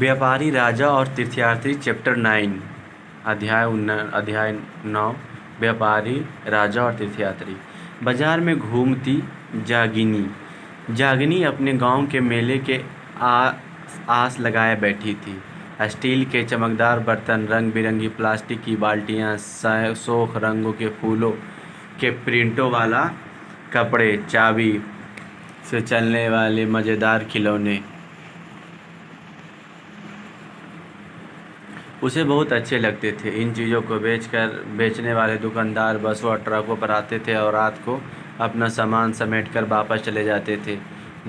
व्यापारी राजा और तीर्थयात्री चैप्टर 9 अध्याय 9 व्यापारी राजा और तीर्थयात्री। बाजार में घूमती जागिनी अपने गांव के मेले के आस लगाए बैठी थी। स्टील के चमकदार बर्तन, रंग बिरंगी प्लास्टिक की बाल्टियां, शोख रंगों के फूलों के प्रिंटों वाला कपड़े, चाबी से चलने वाले मज़ेदार खिलौने उसे बहुत अच्छे लगते थे। इन चीज़ों को बेचने वाले दुकानदार बसों और ट्रकों पर आते थे और रात को अपना सामान समेटकर वापस चले जाते थे।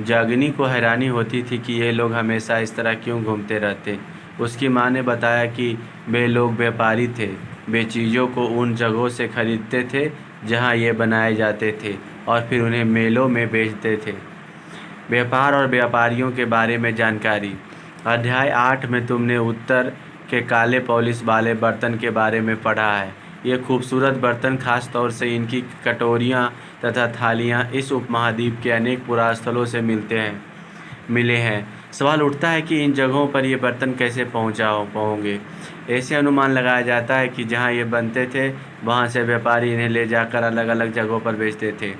जागिनी को हैरानी होती थी कि ये लोग हमेशा इस तरह क्यों घूमते रहते। उसकी माँ ने बताया कि वे लोग व्यापारी थे। वे चीज़ों को उन जगहों से खरीदते थे जहाँ ये बनाए जाते थे और फिर उन्हें मेलों में बेचते थे। व्यापार और व्यापारियों के बारे में जानकारी। अध्याय 8 में तुमने उत्तर के काले पॉलिश वाले बर्तन के बारे में पढ़ा है। ये खूबसूरत बर्तन, खास तौर से इनकी कटोरियाँ तथा थालियाँ, इस उपमहाद्वीप के अनेक पुरास्थलों से मिले हैं। सवाल उठता है कि इन जगहों पर ये बर्तन कैसे पहुँचे। ऐसे अनुमान लगाया जाता है कि जहाँ ये बनते थे वहाँ से व्यापारी इन्हें ले जाकर अलग अलग जगहों पर बेचते थे।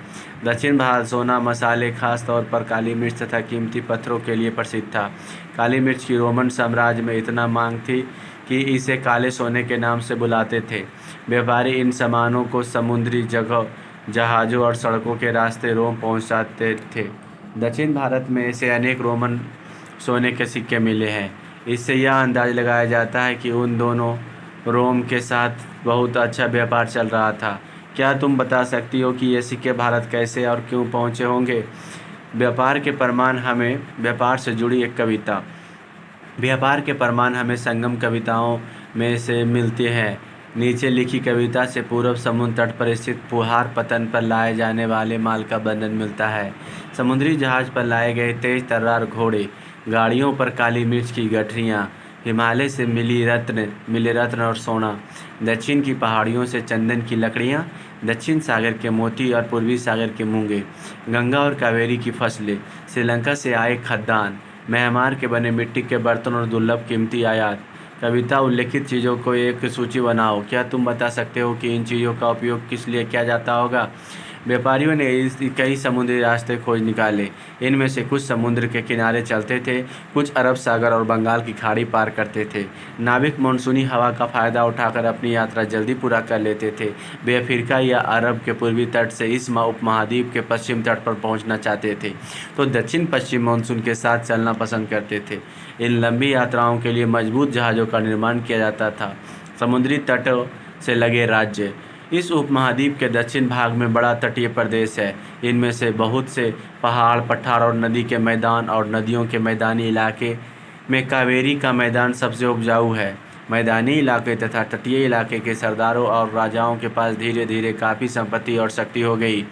दक्षिण भारत सोना, मसाले, खास तौर पर काली मिर्च तथा कीमती पत्थरों के लिए प्रसिद्ध था। काली मिर्च की रोमन साम्राज्य में इतना मांग थी कि इसे काले सोने के नाम से बुलाते थे। व्यापारी इन सामानों को समुद्री जहाज़ों और सड़कों के रास्ते रोम पहुंचाते थे। दक्षिण भारत में ऐसे अनेक रोमन सोने के सिक्के मिले हैं। इससे यह अंदाज़ लगाया जाता है कि उन दोनों रोम के साथ बहुत अच्छा व्यापार चल रहा था। क्या तुम बता सकती हो कि ये सिक्के भारत कैसे और क्यों पहुँचे होंगे? व्यापार से जुड़ी एक कविता। व्यापार के प्रमाण हमें संगम कविताओं में से मिलते हैं। नीचे लिखी कविता से पूर्व समुद्र तट पर स्थित पुहार पतन पर लाए जाने वाले माल का वर्णन मिलता है। समुद्री जहाज़ पर लाए गए तेज तर्रार घोड़े, गाड़ियों पर काली मिर्च की गठरियाँ, हिमालय से मिले रत्न और सोना, दक्षिण की पहाड़ियों से चंदन की लकड़ियाँ, दक्षिण सागर के मोती और पूर्वी सागर के मूंगे, गंगा और कावेरी की फसलें, श्रीलंका से आए खद्दान, म्यांमार के बने मिट्टी के बर्तन और दुर्लभ कीमती आयात। कविता उल्लिखित चीज़ों को एक सूची बनाओ। क्या तुम बता सकते हो कि इन चीज़ों का उपयोग किस लिए किया जाता होगा? व्यापारियों ने कई समुद्री रास्ते खोज निकाले। इनमें से कुछ समुद्र के किनारे चलते थे, कुछ अरब सागर और बंगाल की खाड़ी पार करते थे। नाविक मानसूनी हवा का फ़ायदा उठाकर अपनी यात्रा जल्दी पूरा कर लेते थे। वे अफ्रीका या अरब के पूर्वी तट से इस उपमहाद्वीप के पश्चिम तट पर पहुंचना चाहते थे तो दक्षिण पश्चिम मानसून के साथ चलना पसंद करते थे। इन लंबी यात्राओं के लिए मजबूत जहाज़ों का निर्माण किया जाता था। समुद्री तटों से लगे राज्य। इस उपमहाद्वीप के दक्षिण भाग में बड़ा तटीय प्रदेश है। इनमें से बहुत से पहाड़, पठार और नदी के मैदान और नदियों के मैदानी इलाके में कावेरी का मैदान सबसे उपजाऊ है। मैदानी इलाके तथा तटीय इलाके के सरदारों और राजाओं के पास धीरे धीरे काफ़ी संपत्ति और शक्ति हो गई।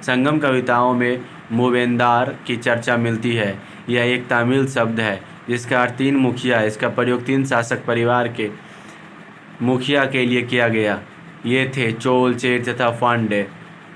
संगम कविताओं में मूवेंदार की चर्चा मिलती है। यह एक तमिल शब्द है जिसका अर्थ 3 मुखिया है। इसका प्रयोग 3 शासक परिवार के मुखिया के लिए किया गया। ये थे चोल, चेर तथा पांड्य,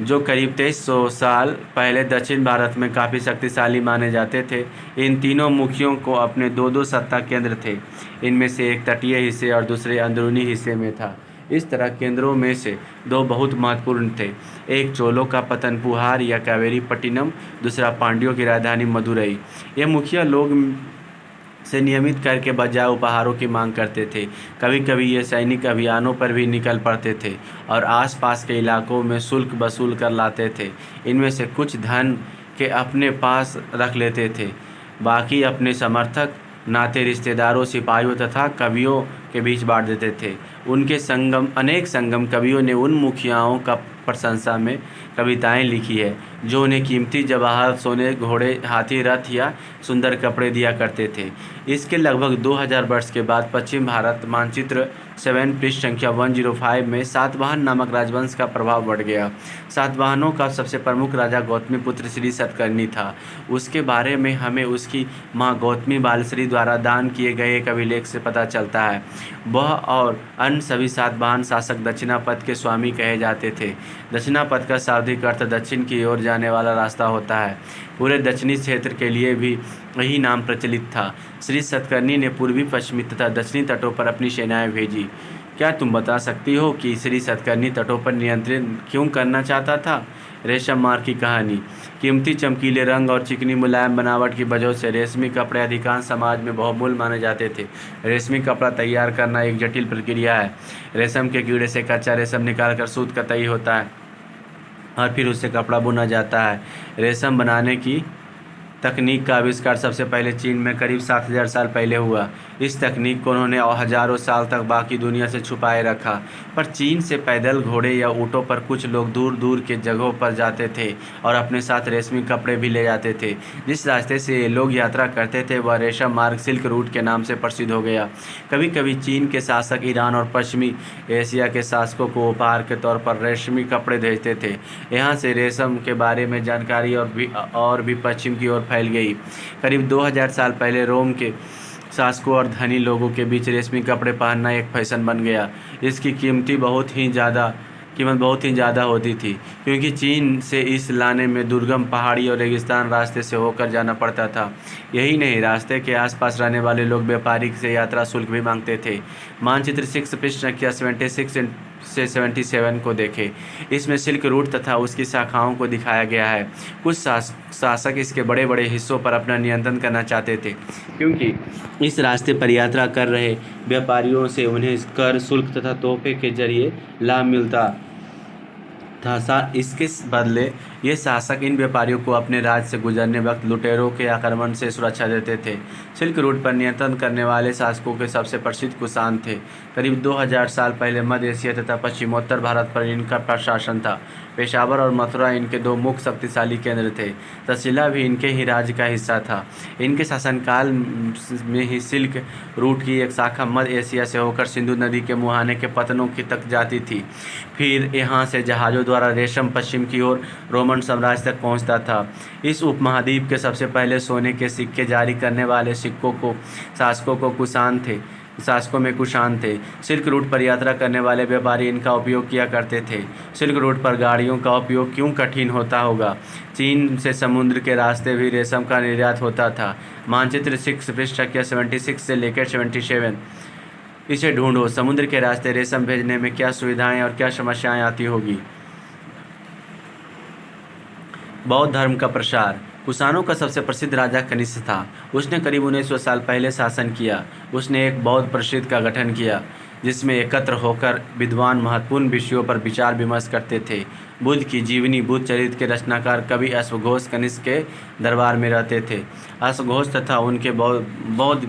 जो करीब 2300 साल पहले दक्षिण भारत में काफ़ी शक्तिशाली माने जाते थे। इन तीनों मुखियों को अपने 2-2 सत्ता केंद्र थे। इनमें से एक तटीय हिस्से और दूसरे अंदरूनी हिस्से में था। इस तरह केंद्रों में से 2 बहुत महत्वपूर्ण थे। एक चोलों का पतनपुहार या कावेरी पट्टिनम, दूसरा पांड्यों की राजधानी मदुरई। ये मुखिया लोग से नियमित कर के बजाय उपहारों की मांग करते थे। कभी कभी ये सैनिक अभियानों पर भी निकल पड़ते थे और आसपास के इलाकों में शुल्क वसूल कर लाते थे। इनमें से कुछ धन के अपने पास रख लेते थे, बाकी अपने समर्थक, नाते रिश्तेदारों, सिपाहियों तथा कवियों के बीच बांट देते थे। अनेक संगम कवियों ने उन मुखियाओं का प्रशंसा में कविताएं लिखी है जो उन्हें कीमती जवाहर, सोने, घोड़े, हाथी, रथ या सुंदर कपड़े दिया करते थे। इसके लगभग 2000 वर्ष के बाद पश्चिम भारत मानचित्र 7 पृष्ठ संख्या 105 में सातवाहन नामक राजवंश का प्रभाव बढ़ गया। सातवाहनों का सबसे प्रमुख राजा गौतमीपुत्र श्री सतकर्णी था। उसके बारे में हमें उसकी माँ गौतमी बालश्री द्वारा दान किए गए एक अभिलेख से पता चलता है। वह और अन्य सभी सातवाहन शासक दक्षिणापथ के स्वामी कहे जाते थे। दक्षिणापथ का शाब्दिक अर्थ दक्षिण की ओर जाने वाला रास्ता होता है। पूरे दक्षिणी क्षेत्र के लिए भी यही नाम प्रचलित था। श्री सतकर्णी ने पूर्वी, पश्चिमी तथा दक्षिणी तटों पर अपनी सेनाएं भेजी। क्या तुम बता सकती हो कि श्री सतकर्णी तटों पर नियंत्रण क्यों करना चाहता था? रेशम मार्ग की कहानी। कीमती चमकीले रंग और चिकनी मुलायम बनावट की वजह से रेशमी कपड़े अधिकांश समाज में बहुमूल्य माने जाते थे। रेशमी कपड़ा तैयार करना एक जटिल प्रक्रिया है। रेशम के कीड़े से कच्चा रेशम निकालकर सूत कतई होता है और फिर उससे कपड़ा बुना जाता है। रेशम बनाने की तकनीक का आविष्कार सबसे पहले चीन में करीब 7000 साल पहले हुआ। इस तकनीक को उन्होंने हजारों साल तक बाकी दुनिया से छुपाए रखा। पर चीन से पैदल, घोड़े या ऊँटों पर कुछ लोग दूर दूर के जगहों पर जाते थे और अपने साथ रेशमी कपड़े भी ले जाते थे। जिस रास्ते से ये लोग यात्रा करते थे वह रेशम मार्ग सिल्क रूट के नाम से प्रसिद्ध हो गया। कभी कभी चीन के शासक ईरान और पश्चिमी एशिया के शासकों को उपहार के तौर पर रेशमी कपड़े भेजते थे। यहाँ से रेशम के बारे में जानकारी और भी पश्चिम की ओर फैल गई। करीब 2000 साल पहले रोम के शासकों और धनी लोगों के बीच रेशमी कपड़े पहनना एक फैशन बन गया। इसकी कीमत बहुत ही ज़्यादा होती थी, क्योंकि चीन से इस लाने में दुर्गम पहाड़ी और रेगिस्तान रास्ते से होकर जाना पड़ता था। यही नहीं, रास्ते के आसपास रहने वाले लोग व्यापारी से यात्रा शुल्क भी मांगते थे। मानचित्र 6 पृष्ठ संख्या 76 से 77 को देखें। इसमें सिल्क रूट तथा उसकी शाखाओं को दिखाया गया है। कुछ शासक इसके बड़े बड़े हिस्सों पर अपना नियंत्रण करना चाहते थे, क्योंकि इस रास्ते पर यात्रा कर रहे व्यापारियों से उन्हें कर, शुल्क तथा तोहफे के जरिए लाभ मिलता था। इसके बदले ये शासक इन व्यापारियों को अपने राज्य से गुजरने वक्त लुटेरों के आक्रमण से सुरक्षा देते थे। सिल्क रूट पर नियंत्रण करने वाले शासकों के सबसे प्रसिद्ध कुषाण थे। करीब 2000 साल पहले मध्य एशिया तथा पश्चिमोत्तर भारत पर इनका प्रशासन था। पेशावर और मथुरा इनके दो मुख्य शक्तिशाली केंद्र थे। तक्षशिला भी इनके ही राज्य का हिस्सा था। इनके शासनकाल में ही सिल्क रूट की एक शाखा मध्य एशिया से होकर सिंधु नदी के मुहाने के पतनों की तक जाती थी। फिर यहाँ से जहाज़ों द्वारा रेशम पश्चिम की ओर रोमन साम्राज्य तक पहुँचता था। इस उपमहाद्वीप के सबसे पहले सोने के सिक्के जारी करने वाले शासकों में कुषाण थे। सिल्क रूट पर यात्रा करने वाले व्यापारी इनका उपयोग किया करते थे। सिल्क रूट पर गाड़ियों का उपयोग क्यों कठिन होता होगा? चीन से समुद्र के रास्ते भी रेशम का निर्यात होता था। मानचित्र 6 पृष्ठ संख्या 76 से लेकर 77 इसे ढूंढो। समुद्र के रास्ते रेशम भेजने में क्या सुविधाएं और क्या समस्याएं आती होगी? बौद्ध धर्म का प्रसार। कुषाणों का सबसे प्रसिद्ध राजा कनिष्क था। उसने करीब 1900 साल पहले शासन किया। उसने एक बौद्ध परिषद का गठन किया, जिसमें एकत्र होकर विद्वान महत्वपूर्ण विषयों पर विचार विमर्श करते थे। बुद्ध की जीवनी, बुद्ध चरित्र के रचनाकार कवि अश्वघोष कनिष्क के दरबार में रहते थे। अश्वघोष तथा उनके बौद्ध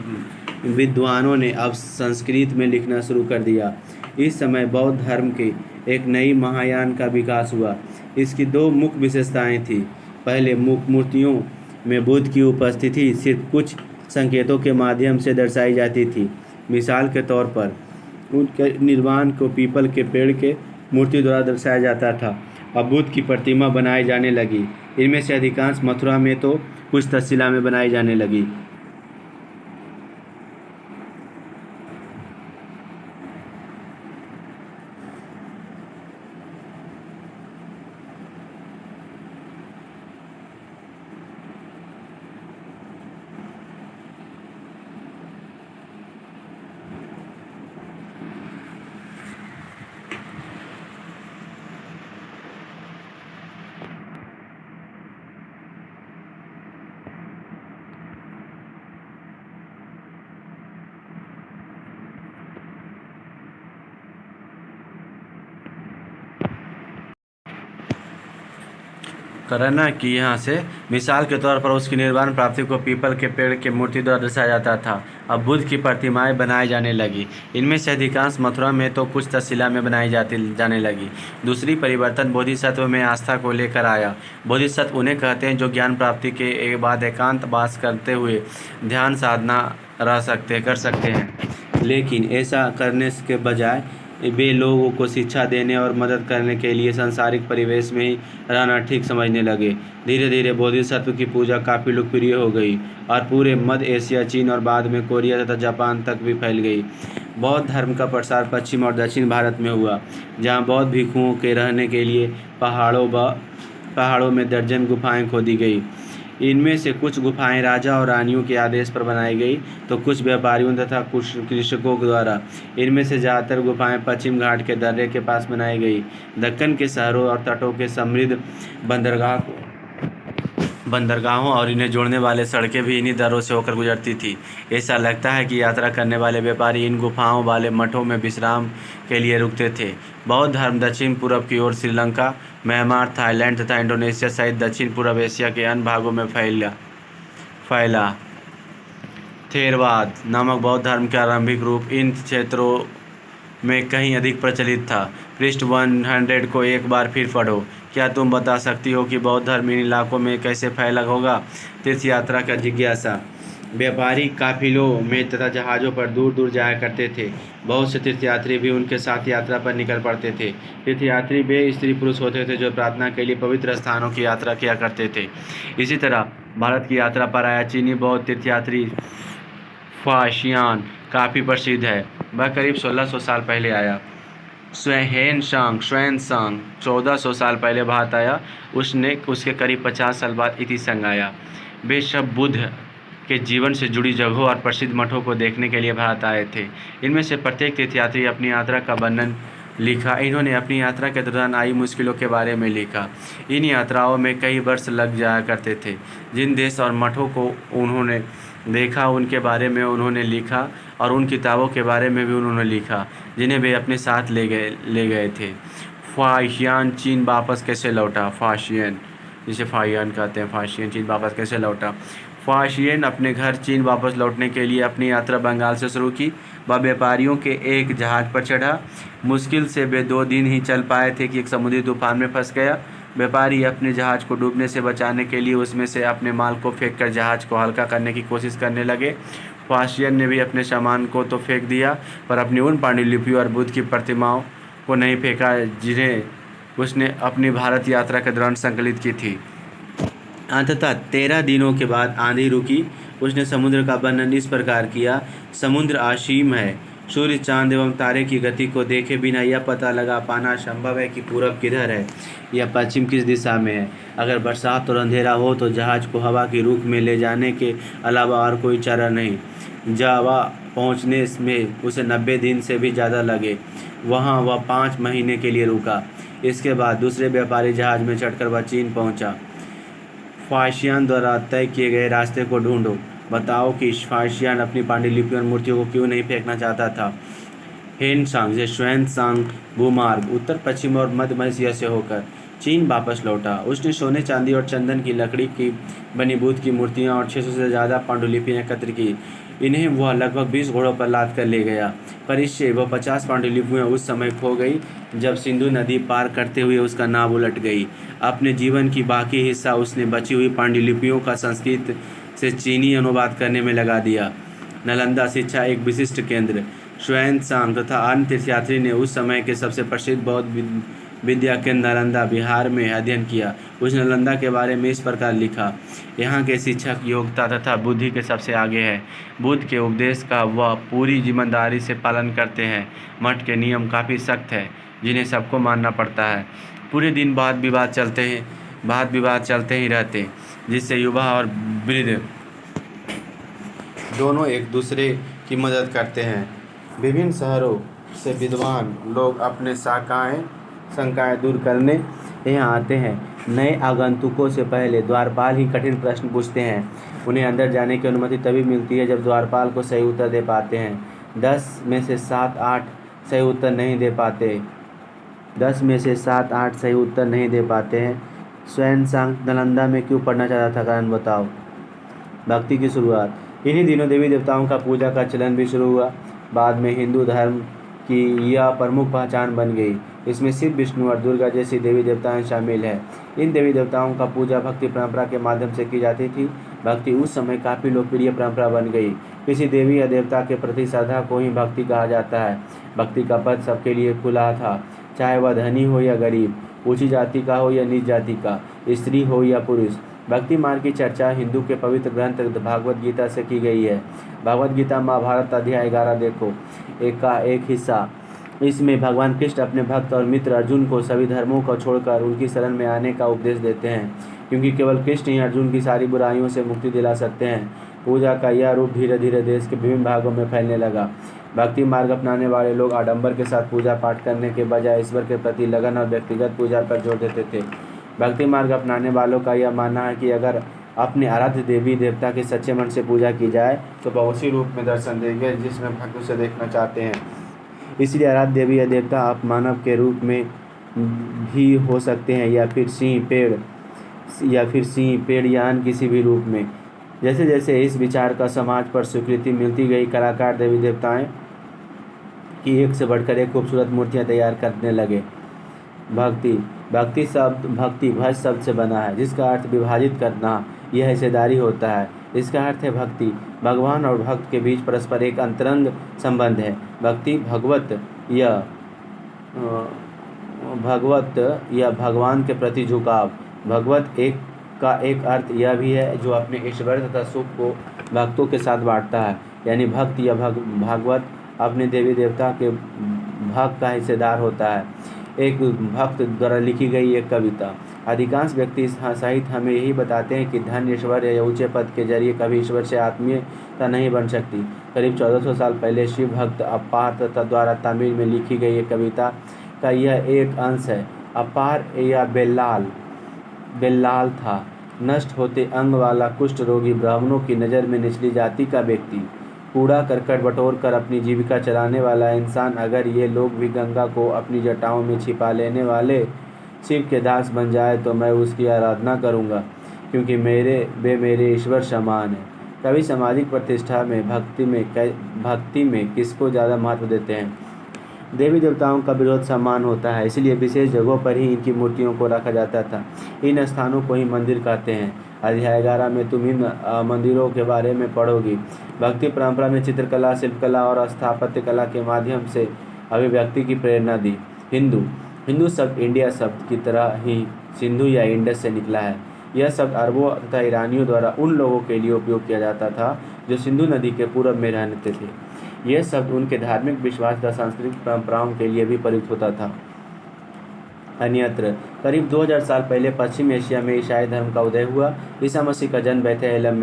विद्वानों ने अब संस्कृत में लिखना शुरू कर दिया। इस समय बौद्ध धर्म के एक नई महायान का विकास हुआ। इसकी दो मुख्य विशेषताएं थीं। पहले, मूर्तियों में बुद्ध की उपस्थिति सिर्फ कुछ संकेतों के माध्यम से दर्शाई जाती थी। मिसाल के तौर पर उनके निर्वाण को पीपल के पेड़ के मूर्ति द्वारा दर्शाया जाता था। अब बुद्ध की प्रतिमा बनाई जाने लगी। इनमें से अधिकांश मथुरा में तो कुछ तक्षशिला में बनाई जाने लगी। करना कि यहाँ से मिसाल के तौर पर उसकी निर्वाण प्राप्ति को पीपल के पेड़ के मूर्ति द्वारा दर्शाया जाता था। अब बुद्ध की प्रतिमाएं बनाई जाने लगी। इनमें से अधिकांश मथुरा में तो कुछ तक्षशिला में बनाई जाने लगी। दूसरी परिवर्तन बोधिसत्व में आस्था को लेकर आया। बोधिसत्व उन्हें कहते हैं जो ज्ञान प्राप्ति के बाद एकांत वास करते हुए ध्यान साधना कर सकते हैं, लेकिन ऐसा करने के बजाय वे लोगों को शिक्षा देने और मदद करने के लिए सांसारिक परिवेश में ही रहना ठीक समझने लगे। धीरे धीरे बोधिसत्व की पूजा काफ़ी लोकप्रिय हो गई और पूरे मध्य एशिया, चीन और बाद में कोरिया तथा जापान तक भी फैल गई। बौद्ध धर्म का प्रसार पश्चिम और दक्षिण भारत में हुआ, जहाँ बौद्ध भिक्षुओं के रहने के लिए पहाड़ों में दर्जन गुफाएं खोदी गई। इनमें से कुछ गुफाएं राजा और रानियों के आदेश पर बनाई गई, तो कुछ व्यापारियों तथा कुछ कृषकों द्वारा। इनमें से ज़्यादातर गुफाएं पश्चिम घाट के दर्रे के पास बनाई गई। दक्कन के शहरों और तटों के समृद्ध बंदरगाहों और इन्हें जोड़ने वाले सड़कें भी इन्हीं दर्रों से होकर गुजरती थी। ऐसा लगता है कि यात्रा करने वाले व्यापारी इन गुफाओं वाले मठों में विश्राम के लिए रुकते थे। बौद्ध धर्म दक्षिण पूर्व की ओर श्रीलंका, म्यांमार, थाईलैंड तथा इंडोनेशिया सहित दक्षिण पूर्व एशिया के अन्य भागों में फैला। थेरवाद नामक बौद्ध धर्म का आरंभिक रूप इन क्षेत्रों में कहीं अधिक प्रचलित था। पृष्ठ 100 को एक बार फिर पढ़ो। क्या तुम बता सकती हो कि बौद्ध धर्म इन इलाकों में कैसे फैला होगा? तीर्थ यात्रा का जिज्ञासा। व्यापारी काफिलों में तथा जहाज़ों पर दूर दूर जाया करते थे। बहुत से तीर्थयात्री भी उनके साथ यात्रा पर निकल पड़ते थे। तीर्थयात्री वे स्त्री पुरुष होते थे जो प्रार्थना के लिए पवित्र स्थानों की यात्रा किया करते थे। इसी तरह भारत की यात्रा पर आया चीनी बौद्ध तीर्थयात्री फाशियान काफ़ी प्रसिद्ध है। वह करीब 1600 साल पहले आया। xuanzang 1400 साल पहले भारत आया। उसके करीब 50 साल बाद इतिसंग आया। वे सब बुद्ध के जीवन से जुड़ी जगहों और प्रसिद्ध मठों को देखने के लिए भारत आए थे। इनमें से प्रत्येक तीर्थयात्री अपनी यात्रा का वर्णन लिखा। इन्होंने अपनी यात्रा के दौरान आई मुश्किलों के बारे में लिखा। इन यात्राओं में कई वर्ष लग जाया करते थे। जिन देश और मठों को उन्होंने देखा उनके बारे में उन्होंने लिखा, और उन किताबों के बारे में भी उन्होंने लिखा जिन्हें वे अपने साथ ले गए थे। फाशियान चीन वापस कैसे लौटा? फाशियन, जिसे फाहियान कहते हैं, फाशियन चीन वापस कैसे लौटा? फाशियन अपने घर चीन वापस लौटने के लिए अपनी यात्रा बंगाल से शुरू की। वह व्यापारियों के एक जहाज़ पर चढ़ा। मुश्किल से वे 2 दिन ही चल पाए थे कि एक समुद्री तूफान में फंस गया। व्यापारी अपने जहाज़ को डूबने से बचाने के लिए उसमें से अपने माल को फेंककर जहाज़ को हल्का करने की कोशिश करने लगे। फाशियन ने भी अपने सामान को तो फेंक दिया, पर अपनी उन पांडुलिपियों और बुद्ध की प्रतिमाओं को नहीं फेंका जिन्हें उसने अपनी भारत यात्रा के दौरान संकलित की थी। अंततः 13 दिनों के बाद आंधी रुकी। उसने समुद्र का वर्णन इस प्रकार किया: समुद्र असीम है। सूर्य, चांद एवं तारे की गति को देखे बिना यह पता लगा पाना संभव है कि पूरब किधर है या पश्चिम किस दिशा में है। अगर बरसात और अंधेरा हो तो जहाज़ को हवा की रुख में ले जाने के अलावा और कोई चारा नहीं। जावा पहुंचने में उसे 90 दिन से भी ज़्यादा लगे। वहां वह 5 महीने के लिए रुका। इसके बाद दूसरे व्यापारी जहाज़ में चढ़कर वह चीन पहुंचा। फाशियान द्वारा तय किए गए रास्ते को ढूंढो। बताओ कि फाशियान अपनी पांडुलिपियों और मूर्तियों को क्यों नहीं फेंकना चाहता था। हेनसांग से xuanzang भूमार्ग उत्तर पश्चिम और मध्य एशिया से होकर चीन वापस लौटा। उसने सोने, चांदी और चंदन की लकड़ी की बनी बुद्ध की मूर्तियाँ और 600 से ज़्यादा पांडुलिपियाँ एकत्र की। इन्हें वह लगभग 20 घोड़ों पर लाद कर ले गया, पर इससे वह 50 पांडुलिपियाँ उस समय खो गई जब सिंधु नदी पार करते हुए उसका नाव उलट गई। अपने जीवन की बाकी हिस्सा उसने बची हुई पांडुलिपियों का संस्कृत से चीनी अनुवाद करने में लगा दिया। नालंदा शिक्षा एक विशिष्ट केंद्र। xuanzang तथा अन्य तीर्थयात्री ने उस समय के सबसे प्रसिद्ध बौद्ध विद्या केंद्र नालंदा, बिहार में अध्ययन किया। उसने नालंदा के बारे में इस प्रकार लिखा: यहाँ के शिक्षक योग्यता तथा बुद्धि के सबसे आगे है। बुद्ध के उपदेश का वह पूरी ईमानदारी से पालन करते हैं। मठ के नियम काफ़ी सख्त है जिन्हें सबको मानना पड़ता है। पूरे दिन वाद विवाद चलते ही रहते, जिससे युवा और वृद्ध दोनों एक दूसरे की मदद करते हैं। विभिन्न शहरों से विद्वान लोग अपने शंकाएँ दूर करने यहाँ आते हैं। नए आगंतुकों से पहले द्वारपाल ही कठिन प्रश्न पूछते हैं। उन्हें अंदर जाने की अनुमति तभी मिलती है जब द्वारपाल को सही उत्तर दे पाते हैं। 10 में से 7-8 सही उत्तर नहीं दे पाते हैं। xuanzang नालंदा में क्यों पढ़ना चाहता था? कारण बताओ। भक्ति की शुरुआत। इन्हीं दिनों देवी देवताओं का पूजा का चलन भी शुरू हुआ। बाद में हिंदू धर्म की यह प्रमुख पहचान बन गई। इसमें शिव, विष्णु और दुर्गा जैसी देवी देवताएं शामिल हैं। इन देवी देवताओं का पूजा भक्ति परंपरा के माध्यम से की जाती थी। भक्ति उस समय काफ़ी लोकप्रिय परंपरा बन गई। किसी देवी या देवता के प्रति श्रद्धा को ही भक्ति कहा जाता है। भक्ति का पथ सबके लिए खुला था, चाहे वह धनी हो या गरीब, ऊंची जाति का हो या नीच जाति का, स्त्री हो या पुरुष। भक्ति मार्ग की चर्चा हिंदू के पवित्र ग्रंथ भागवत गीता से की गई है। भागवत गीता महाभारत अध्याय 11 देखो एक का एक हिस्सा। इसमें भगवान कृष्ण अपने भक्त और मित्र अर्जुन को सभी धर्मों को छोड़कर उनकी शरण में आने का उपदेश देते हैं, क्योंकि केवल कृष्ण ही अर्जुन की सारी बुराइयों से मुक्ति दिला सकते हैं। पूजा का यह रूप धीरे धीरे देश के विभिन्न भागों में फैलने लगा। भक्ति मार्ग अपनाने वाले लोग आडंबर के साथ पूजा पाठ करने के बजाय ईश्वर के प्रति लगन और व्यक्तिगत पूजा पर जोर देते थे। भक्ति मार्ग अपनाने वालों का यह मानना है कि अगर अपने आराध्य देवी देवता की सच्चे मन से पूजा की जाए तो वह उसी रूप में दर्शन देंगे जिसमें भक्त उसे देखना चाहते हैं। इसलिए आराध्य देवी या देवता आप मानव के रूप में भी हो सकते हैं या फिर सिंह पेड़ या अन्य किसी भी रूप में। जैसे जैसे इस विचार का समाज पर स्वीकृति मिलती गई, कलाकार देवी देवताएं की एक से बढ़कर एक खूबसूरत मूर्तियां तैयार करने लगे। भक्ति शब्द भज शब्द से बना है, जिसका अर्थ विभाजित करना, यह हिस्सेदारी होता है। इसका अर्थ है भक्ति भगवान और भक्त के बीच परस्पर एक अंतरंग संबंध है। भक्ति भगवत या भगवान के प्रति झुकाव। भगवत का एक अर्थ यह भी है जो अपने ऐश्वर्य तथा सुख को भक्तों के साथ बांटता है, यानी भक्त या भागवत अपने देवी देवता के भाग का हिस्सेदार होता है। एक भक्त द्वारा लिखी गई एक कविता। अधिकांश व्यक्ति साहित्य हमें यही बताते हैं कि धन, ऐश्वर्य या ऊंचे पद के जरिए कभी ईश्वर से आत्मीयता नहीं बन सकती। करीब 1400 साल पहले शिव भक्त अपार तथा द्वारा तमिल में लिखी गई एक कविता का यह एक अंश है। अपार या बेल्लाल था नष्ट होते अंग वाला कुष्ठ रोगी, ब्राह्मणों की नज़र में निचली जाति का व्यक्ति, कूड़ा करकट बटोर कर अपनी जीविका चलाने वाला इंसान। अगर ये लोग भी गंगा को अपनी जटाओं में छिपा लेने वाले शिव के दास बन जाए तो मैं उसकी आराधना करूँगा, क्योंकि वे मेरे ईश्वर समान हैं। कभी सामाजिक प्रतिष्ठा में भक्ति में किसको ज़्यादा महत्व देते हैं? देवी देवताओं का विरोध सम्मान होता है, इसलिए विशेष जगहों पर ही इनकी मूर्तियों को रखा जाता था। इन स्थानों को ही मंदिर कहते हैं। अध्याय 11 में तुम इन मंदिरों के बारे में पढ़ोगी। भक्ति परंपरा में चित्रकला, शिल्पकला और स्थापत्य कला के माध्यम से अभिव्यक्ति की प्रेरणा दी। हिंदू शब्द इंडिया शब्द की तरह ही सिंधु या इंडस से निकला है। यह शब्द अरबों तथा ईरानियों द्वारा उन लोगों के लिए उपयोग किया जाता था जो सिंधु नदी के पूर्व में रहते थे। यह शब्द उनके धार्मिक विश्वास तथा सांस्कृतिक परंपराओं के लिए भी प्रयुक्त होता था। अन्यत्र करीब 2000 साल पहले पश्चिम एशिया में ईसाई धर्म का उदय हुआ। ईसा मसीह का जन्म बैथलेहम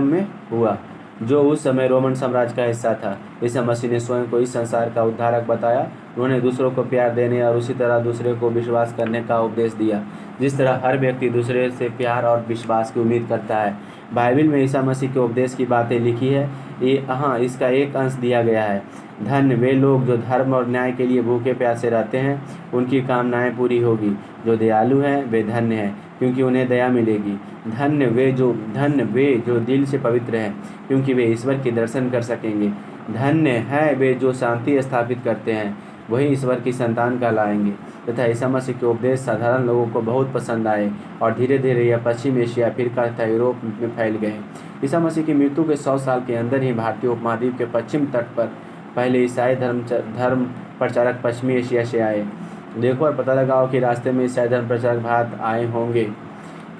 में हुआ, जो उस समय रोमन साम्राज्य का हिस्सा था। ईसा मसीह ने स्वयं को इस संसार का उद्धारक बताया। उन्होंने दूसरों को प्यार देने और उसी तरह दूसरे को विश्वास करने का उपदेश दिया, जिस तरह हर व्यक्ति दूसरे से प्यार और विश्वास की उम्मीद करता है। बाइबल में ईसा मसीह के उपदेश की बातें लिखी है। इसका एक अंश दिया गया है। धन्य वे लोग जो धर्म और न्याय के लिए भूखे प्यासे रहते हैं, उनकी कामनाएं पूरी होगी। जो दयालु हैं वे धन्य हैं, क्योंकि उन्हें दया मिलेगी। धन्य वे जो दिल से पवित्र हैं, क्योंकि वे ईश्वर के दर्शन कर सकेंगे। धन्य है वे जो शांति स्थापित करते हैं, वही ईश्वर की संतान कहलाएंगे। तथा ईसा मसीह के उपदेश साधारण लोगों को बहुत पसंद आए और धीरे धीरे यह पश्चिम एशिया, अफ्रीका तथा यूरोप में फैल गए। ईसा मसीह की मृत्यु के 100 साल के अंदर ही भारतीय उपमहाद्वीप के पश्चिम तट पर पहले ईसाई धर्म प्रचारक पश्चिमी एशिया से आए। देखो और पता लगाओ कि रास्ते में ईसाई धर्म प्रचारक भारत आए होंगे।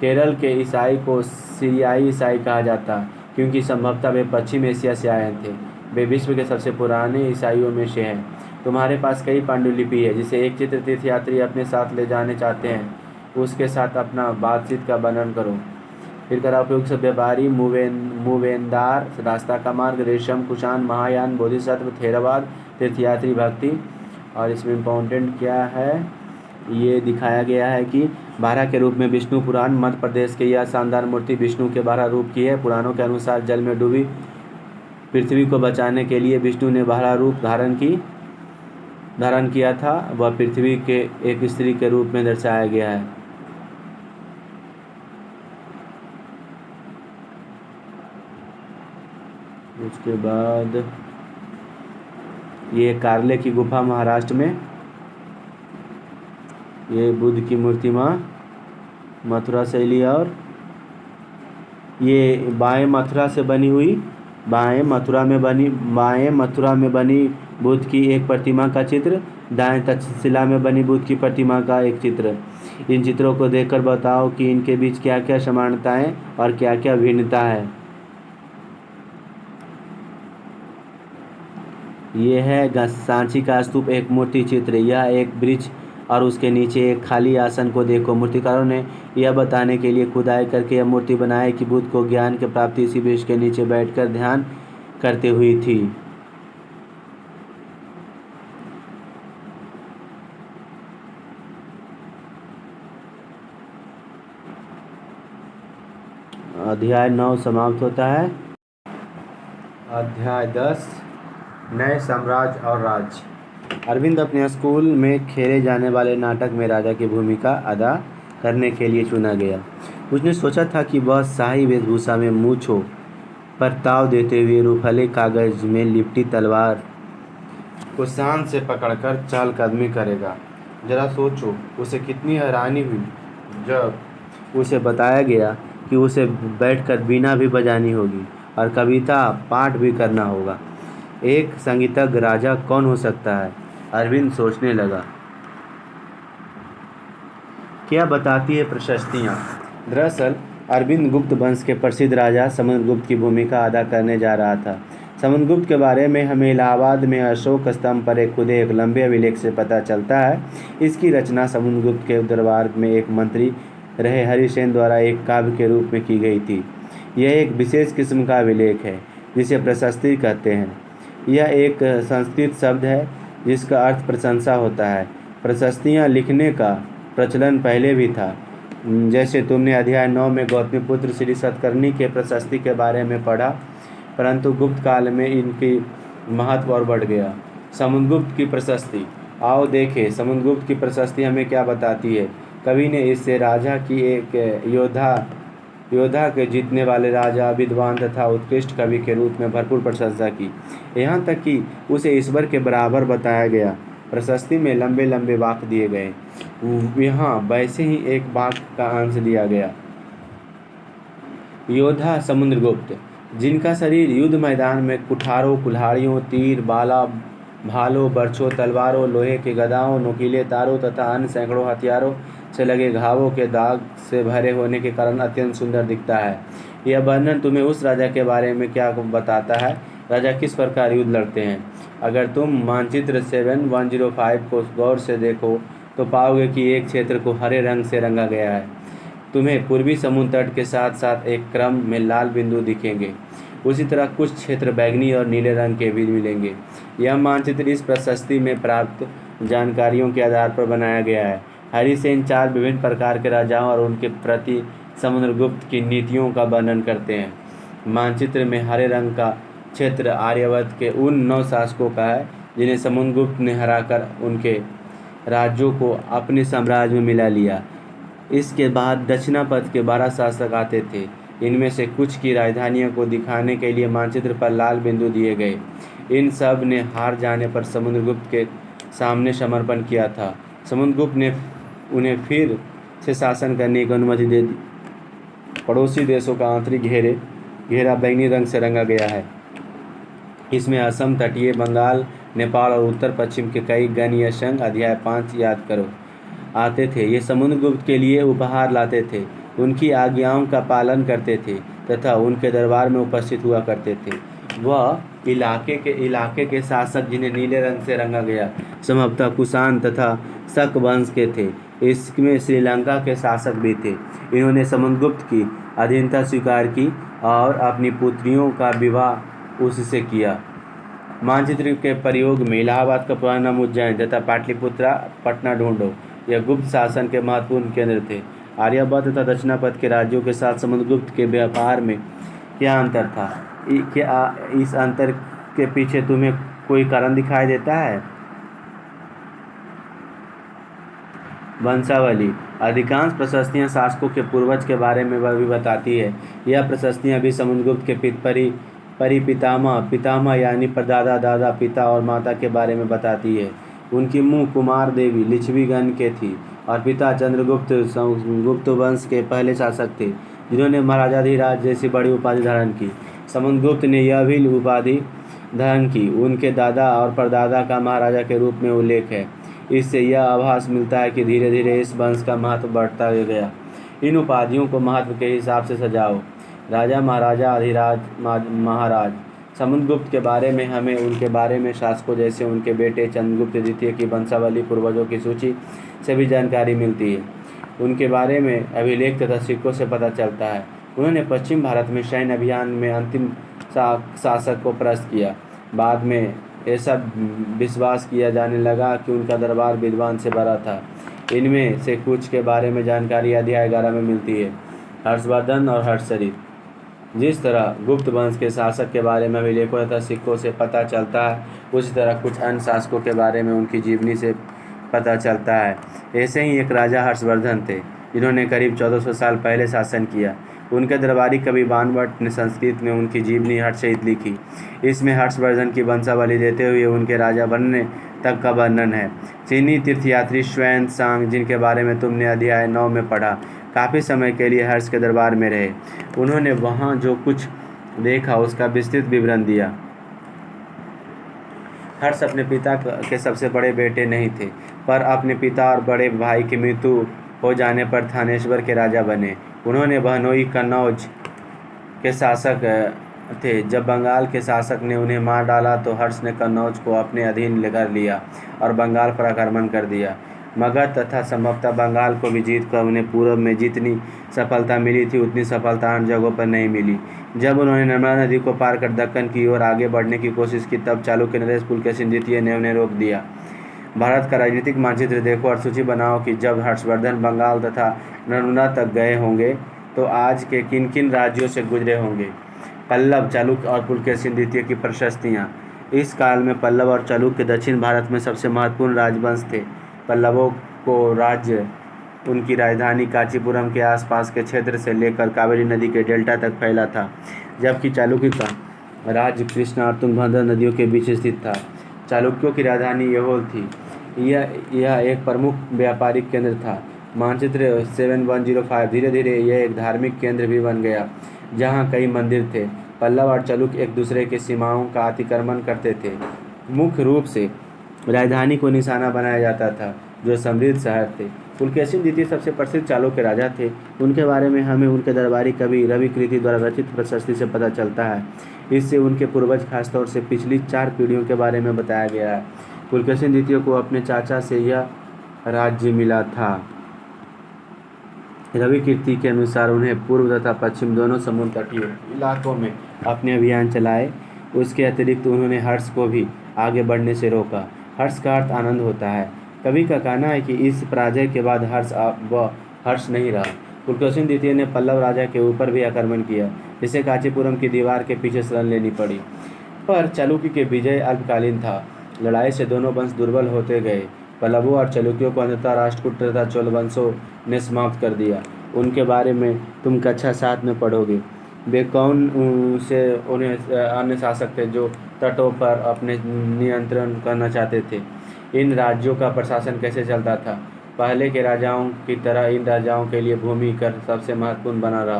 केरल के ईसाई को सीरियाई ईसाई कहा जाता, क्योंकि संभवतः वे पश्चिम एशिया से आए थे। वे विश्व के सबसे पुराने ईसाइयों में से हैं। तुम्हारे पास कई पांडुलिपि है, जिसे एक चित्र तीर्थयात्री अपने साथ ले जाने चाहते हैं, उसके साथ अपना बातचीत का वर्णन करो। फिर करा उपयोग से व्यापारी, मूवेंदार, रास्ता का मार्ग, रेशम, कुषाण, महायान, बोधिसत्व, थेरवाद, तीर्थयात्री, भक्ति। और इसमें इम्पोर्टेंट क्या है, ये दिखाया गया है कि 12 के रूप में विष्णु पुराण। मध्य प्रदेश के यह शानदार मूर्ति विष्णु के 12 रूप की है। पुराणों के अनुसार जल में डूबी पृथ्वी को बचाने के लिए विष्णु ने 12 रूप धारण किया था। वह पृथ्वी के एक स्त्री के रूप में दर्शाया गया है। उसके बाद ये कारले की गुफा महाराष्ट्र में, ये बुद्ध की मूर्ति माँ मथुरा शैली, और ये बाएं मथुरा में बनी बुद्ध की एक प्रतिमा का चित्र, दाएं तक्षशिला में बनी बुद्ध की प्रतिमा का एक चित्र। इन चित्रों को देखकर बताओ कि इनके बीच क्या क्या समानताएं और क्या क्या भिन्नता है। ये है सांची का स्तूप, एक मूर्ति चित्र। यह एक वृक्ष और उसके नीचे एक खाली आसन को देखो। मूर्तिकारों ने यह बताने के लिए खुदाई करके यह मूर्ति बनाई कि बुद्ध को ज्ञान की प्राप्ति इसी वृक्ष के नीचे बैठकर ध्यान करते हुई थी। अध्याय 9 समाप्त होता है। अध्याय 10 नए साम्राज्य और राज्य। अरविंद अपने स्कूल में खेले जाने वाले नाटक में राजा की भूमिका अदा करने के लिए चुना गया। उसने सोचा था कि वह शाही वेशभूषा में मूंछों पर ताव देते हुए रूखले कागज में लिपटी तलवार को शान से पकड़कर चहलकदमी करेगा। जरा सोचो, उसे कितनी हैरानी हुई जब उसे बताया गया कि उसे बैठकर वीणा भी बजानी होगी और कविता पाठ भी करना होगा। एक संगीतज्ञ राजा कौन हो सकता है? अरविंद सोचने लगा। क्या बताती है प्रशस्तियाँ? दरअसल अरविंद गुप्त वंश के प्रसिद्ध राजा समुद्रगुप्त की भूमिका अदा करने जा रहा था। समुद्रगुप्त के बारे में हमें इलाहाबाद में अशोक स्तंभ पर खुदे एक लंबे अभिलेख से पता चलता है। इसकी रचना समुद्रगुप्त के दरबार में एक मंत्री रहे हरिसेन द्वारा एक काव्य के रूप में की गई थी। यह एक विशेष किस्म का अभिलेख है जिसे प्रशस्ति कहते हैं। यह एक संस्कृत शब्द है जिसका अर्थ प्रशंसा होता है। प्रशस्तियाँ लिखने का प्रचलन पहले भी था, जैसे तुमने अध्याय 9 में गौतमीपुत्र श्री सतकर्णी के प्रशस्ति के बारे में पढ़ा, परंतु गुप्त काल में इनकी महत्व और बढ़ गया। समुद्रगुप्त की प्रशस्ति। आओ देखें समुद्रगुप्त की प्रशस्ति हमें क्या बताती है। कवि ने इससे राजा की एक योद्धा के जीतने वाले राजा, विद्वान तथा उत्कृष्ट कवि के रूप में भरपूर प्रशंसा की। यहाँ तक कि उसे ईश्वर के बराबर बताया गया। प्रशस्ति में लंबे लंबे वाक्य दिए गए। यहाँ वैसे ही एक वाक्य का अंश दिया गया। योद्धा समुद्रगुप्त, जिनका शरीर युद्ध मैदान में कुठारों, कुल्हाड़ियों, तीर, भालों, बर्छों, तलवारों, लोहे के गदाओं, नुकीले तारों तथा अन्य सैकड़ों हथियारों से लगे घावों के दाग से भरे होने के कारण अत्यंत सुंदर दिखता है। यह वर्णन तुम्हें उस राजा के बारे में क्या बताता है? राजा किस प्रकार युद्ध लड़ते हैं? अगर तुम मानचित्र 7105 को गौर से देखो तो पाओगे कि एक क्षेत्र को हरे रंग से रंगा गया है। तुम्हें पूर्वी समुद्र तट के साथ साथ एक क्रम में लाल बिंदु दिखेंगे। उसी तरह कुछ क्षेत्र बैगनी और नीले रंग के भी मिलेंगे। यह मानचित्र इस प्रशस्ति में प्राप्त जानकारियों के आधार पर बनाया गया है। हरिसेन 4 विभिन्न प्रकार के राजाओं और उनके प्रति समुद्रगुप्त की नीतियों का वर्णन करते हैं। मानचित्र में हरे रंग का क्षेत्र आर्यावर्त के उन 9 शासकों का है जिन्हें समुद्रगुप्त ने हराकर उनके राज्यों को अपने साम्राज्य में मिला लिया। इसके बाद दक्षिणापथ के 12 शासक आते थे। इनमें से कुछ की राजधानियों को दिखाने के लिए मानचित्र पर लाल बिंदु दिए गए। इन सब ने हार जाने पर समुद्रगुप्त के सामने समर्पण किया था। समुद्रगुप्त ने उन्हें फिर से शासन करने की अनुमति दे दी। पड़ोसी देशों का आंतरिक घेरा बैंगनी रंग से रंगा गया है। इसमें असम, तटीय बंगाल, नेपाल और उत्तर पश्चिम के कई गण या संघ अध्याय 5 याद करो आते थे। ये समुद्रगुप्त के लिए उपहार लाते थे, उनकी आज्ञाओं का पालन करते थे तथा उनके दरबार में उपस्थित हुआ करते थे। वह इलाके के शासक जिन्हें नीले रंग से रंगा गया संभवतः कुषाण तथा शक वंश के थे। इसमें श्रीलंका के शासक भी थे। इन्होंने समुद्रगुप्त की अधीनता स्वीकार की और अपनी पुत्रियों का विवाह उससे किया। मानचित्र के प्रयोग में इलाहाबाद का पुराना नाम उज्जैन तथा पाटलिपुत्रा पटना ढूंढो। यह गुप्त शासन के महत्वपूर्ण केंद्र थे। आर्यावर्त तथा दक्षिणापथ के राज्यों के साथ समुद्रगुप्त के व्यापार में क्या अंतर था? क्या इस अंतर के पीछे तुम्हें कोई कारण दिखाई देता है? वंशावली। अधिकांश प्रशस्तियाँ शासकों के पूर्वज के बारे में भी बताती है। यह प्रशस्तियाँ भी समुद्रगुप्त के पितामह यानी परदादा, दादा, पिता और माता के बारे में बताती है। उनकी मुँह कुमार देवी लिच्छवीगण के थी और पिता चंद्रगुप्त गुप्त वंश के पहले शासक थे जिन्होंने महाराजाधिराज जैसी बड़ी उपाधि धारण की। समुद्रगुप्त ने यह भी उपाधि धारण की। उनके दादा और परदादा का महाराजा के रूप में उल्लेख है। इससे यह आभास मिलता है कि धीरे धीरे इस वंश का महत्व बढ़ता गया। इन उपाधियों को महत्व के हिसाब से सजाओ। राजा, महाराजा, अधिराज, महाराज। समुद्रगुप्त के बारे में हमें उनके बारे में शासकों जैसे उनके बेटे चंद्रगुप्त द्वितीय की वंशावली, पूर्वजों की सूची से भी जानकारी मिलती है। उनके बारे में अभिलेख तथा सिक्कों से पता चलता है। उन्होंने पश्चिम भारत में सैन्य अभियान में अंतिम शासक को परास्त किया। बाद में ऐसा विश्वास किया जाने लगा कि उनका दरबार विद्वान से भरा था। इनमें से कुछ के बारे में जानकारी अध्याय 11 में मिलती है। हर्षवर्धन और हर्षचरित। जिस तरह गुप्त वंश के शासक के बारे में अभिलेखों तथा सिक्कों से पता चलता है, उसी तरह कुछ अन्य शासकों के बारे में उनकी जीवनी से पता चलता है। ऐसे ही एक राजा हर्षवर्धन थे, जिन्होंने करीब 1400 साल पहले शासन किया। उनके दरबारी कवि बाणभट्ट ने संस्कृत में उनकी जीवनी हर्षचरित लिखी। इसमें हर्षवर्धन की वंशावली देते हुए उनके राजा बनने तक का वर्णन है। चीनी तीर्थयात्री ष्वेन सांग, जिनके बारे में तुमने अध्याय 9 में पढ़ा, काफ़ी समय के लिए हर्ष के दरबार में रहे। उन्होंने वहाँ जो कुछ देखा उसका विस्तृत विवरण दिया। हर्ष अपने पिता के सबसे बड़े बेटे नहीं थे, पर अपने पिता और बड़े भाई की मृत्यु हो जाने पर थानेश्वर के राजा बने। उन्होंने बहनोई कन्नौज के शासक थे। जब बंगाल के शासक ने उन्हें मार डाला तो हर्ष ने कन्नौज को अपने अधीन कर लिया और बंगाल पर आक्रमण कर दिया। मगध तथा संभवतः बंगाल को भी जीत कर उन्हें पूर्व में जितनी सफलता मिली थी उतनी सफलता अन्य जगहों पर नहीं मिली। जब उन्होंने नर्मदा नदी को पार कर दक्कन की ओर आगे बढ़ने की कोशिश की, तब चालुक्य नरेश पुलकेशिन द्वितीय ने उन्हें रोक दिया। भारत का राजनीतिक मानचित्र देखो और सूची बनाओ कि जब हर्षवर्धन बंगाल तथा नर्मदा तक गए होंगे तो आज के किन किन राज्यों से गुजरे होंगे। पल्लव, चालुक्य और पुलकेशिन द्वितीय की प्रशस्तियाँ। इस काल में पल्लव और चालुक्य दक्षिण भारत में सबसे महत्वपूर्ण राजवंश थे। पल्लवों को राज्य उनकी राजधानी कांचीपुरम के आसपास के क्षेत्र से लेकर कावेरी नदी के डेल्टा तक फैला था, जबकि चालुक्य का राज्य कृष्णा और तुंगभद्रा नदियों के बीच स्थित था। चालुक्यों की राजधानी यहोल थी। यह एक प्रमुख व्यापारिक केंद्र था। मानचित्र 7105। धीरे धीरे यह एक धार्मिक केंद्र भी बन गया, जहाँ कई मंदिर थे। पल्लव और चालुक्य एक दूसरे की सीमाओं का अतिक्रमण करते थे। मुख्य रूप से राजधानी को निशाना बनाया जाता था, जो समृद्ध शहर थे। पुलकेशिन द्वितीय सबसे प्रसिद्ध चालुक्य राजा थे। उनके बारे में हमें उनके दरबारी कवि रवि कृति द्वारा रचित प्रशस्ति से पता चलता है। इससे उनके पूर्वज, खासतौर से पिछली 4 पीढ़ियों के बारे में बताया गया है। पुलकेशिन द्वितीय को अपने चाचा से यह राज्य मिला था। रवि कीर्ति के अनुसार उन्हें पूर्व तथा पश्चिम दोनों समुद्र तटीय इलाकों में अपने अभियान चलाए। उसके अतिरिक्त उन्होंने हर्ष को भी आगे बढ़ने से रोका। हर्ष का अर्थ आनंद होता है। कवि का कहना है कि इस पराजय के बाद हर्ष नहीं रहा। पुलकेशिन द्वितीय ने पल्लव राजा के ऊपर भी आक्रमण किया, जिसे कांचीपुरम की दीवार के पीछे शरण लेनी पड़ी। पर चालुक्य की विजय अल्पकालीन था। लड़ाई से दोनों वंश दुर्बल होते गए। पल्लवों और चालुक्यों को अंततः राष्ट्रकूट तथा चोल वंशों ने समाप्त कर दिया। उनके बारे में तुम कक्षा 7 में पढ़ोगे। वे कौन से उन्हें अन्य शासक थे जो तटों पर अपने नियंत्रण करना चाहते थे। इन राज्यों का प्रशासन कैसे चलता था। पहले के राजाओं की तरह इन राजाओं के लिए भूमि कर सबसे महत्वपूर्ण बना रहा।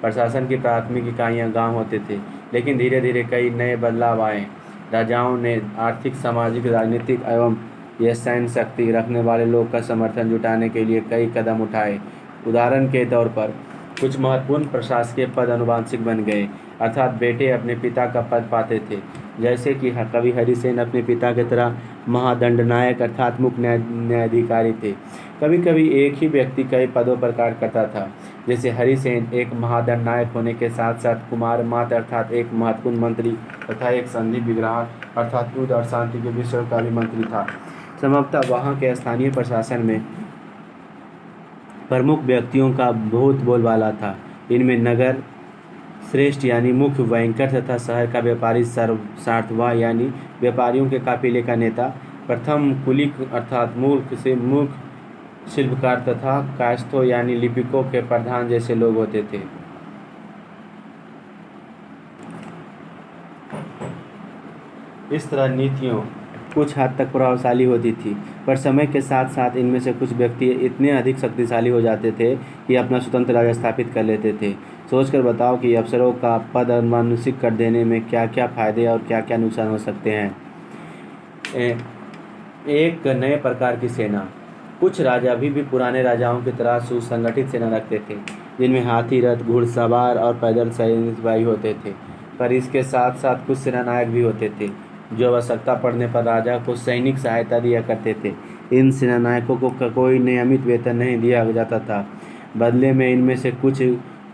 प्रशासन की प्राथमिक इकाइयाँ गाँव होते थे, लेकिन धीरे धीरे कई नए बदलाव आए। राजाओं ने आर्थिक, सामाजिक, राजनीतिक एवं यह सैन्य शक्ति रखने वाले लोग का समर्थन जुटाने के लिए कई कदम उठाए। उदाहरण के तौर पर कुछ महत्वपूर्ण प्रशासकीय पद अनुवांशिक बन गए, अर्थात बेटे अपने पिता का पद पाते थे। जैसे कि कवि हरिसेन अपने पिता की तरह महादंडनायक अर्थात मुख्य न्यायाधिकारी थे। कभी कभी एक ही व्यक्ति कई पदों पर कार्य करता था। जैसे हरिसेन एक महादंडनायक होने के साथ साथ कुमार मात अर्थात एक महत्वपूर्ण मंत्री तथा एक संधि विग्रह अर्थात युद्ध और शांति के विषयों का भी मंत्री था। संभवतः वहाँ के स्थानीय प्रशासन में प्रमुख व्यक्तियों का बहुत बोलबाला था। इनमें नगर श्रेष्ठ यानी मुख्य बैंकर तथा शहर का व्यापारी सार्थवा यानी व्यापारियों के काफिले का नेता, प्रथम कुलिक अर्थात मूर्ख शिल्पकार तथा कायस्थों यानी लिपिकों के प्रधान जैसे लोग होते थे। इस तरह नीतियों कुछ हद तक प्रभावशाली होती थी, पर समय के साथ साथ इनमें से कुछ व्यक्ति इतने अधिक शक्तिशाली हो जाते थे कि अपना स्वतंत्र राज्य स्थापित कर लेते थे। सोचकर बताओ कि अफसरों का पद अनुमानुषिक कर देने में क्या क्या फायदे और क्या क्या नुकसान हो सकते हैं। एक नए प्रकार की सेना। कुछ राजा अभी भी पुराने राजाओं की तरह सुसंगठित सेना रखते थे, जिनमें हाथी, रथ, घुड़सवार और पैदल सिपाही होते थे। पर इसके साथ साथ कुछ सेनानायक भी होते थे, जो आवश्यकता पड़ने पर राजा को सैनिक सहायता दिया करते थे। इन सेनानायकों को कोई नियमित वेतन नहीं दिया जाता था। बदले में इनमें से कुछ